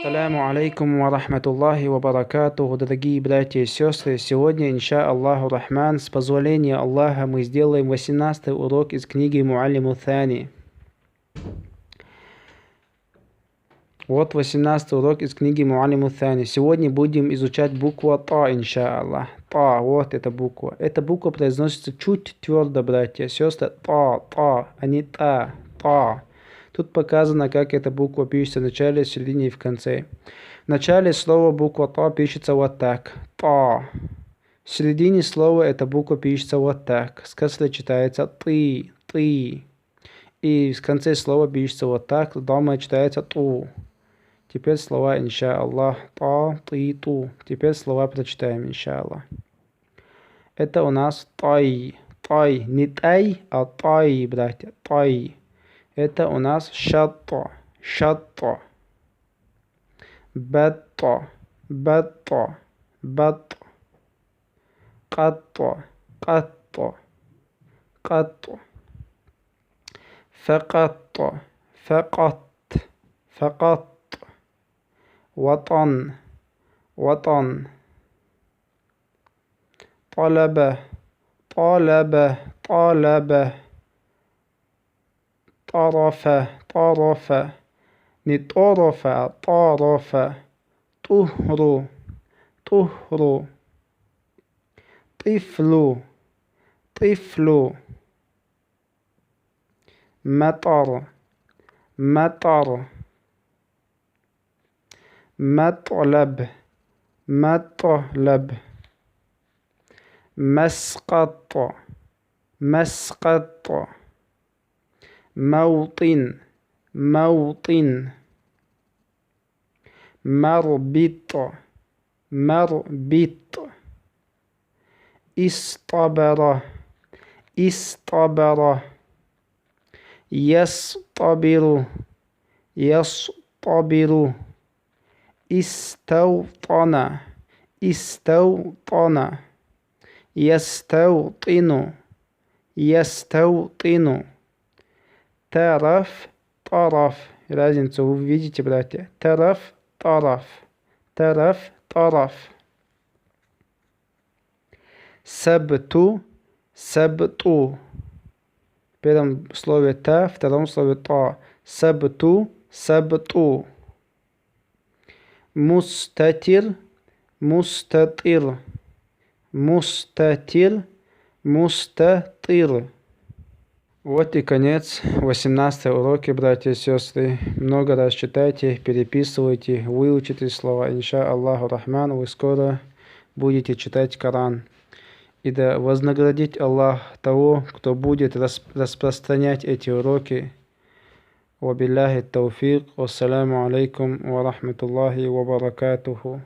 Ассаляму алейкум ва рахматуллахи ва баракатуху, дорогие братья и сестры. Сегодня, инша Аллаху Рахман, с позволения Аллаха, мы сделаем 18-й урок из книги Муаллиму Thani. Вот 18-й урок из книги Муаллиму Thani. Сегодня будем изучать букву Та, инша Аллах. Та, вот эта буква. Эта буква произносится чуть твердо, братья и сестры. Та, а не та. Тут показано, как эта буква пишется в начале, в середине и в конце. В начале слова буква Та пишется вот так. Та. В середине слова эта буква пишется вот так. С каслой читается ты. И в конце слова пишется вот так. Дома читается ту. Теперь слова, инша Аллах. Та, ты, ту. Теперь слова прочитаем, инша Аллах. Это у нас тай. Тай. Не тай, а тай, братья. Тай. Это у нас шатта. Батта. Катта. Факат. Ватан. طلب. طرف. نطرف. طهر. طفل. مطر. مطلب. مسقط. موطن. مربط. استبر. يصطبر. استوطن. يستوطن. طرف. Разницу вы видите, братья? Тарaf. Сабту. В первом слове та, в втором слове та. Сабту. Мустатир. Вот и конец 18-й уроки, братья и сестры. Много раз читайте, переписывайте, выучите слова. Инша Аллаху Рахман, вы скоро будете читать Коран. И да вознаградит Аллах того, кто будет распространять эти уроки. Вабилляхи тауфик. Вассаляму алейкум ва рахматуллахи ва баракатуху.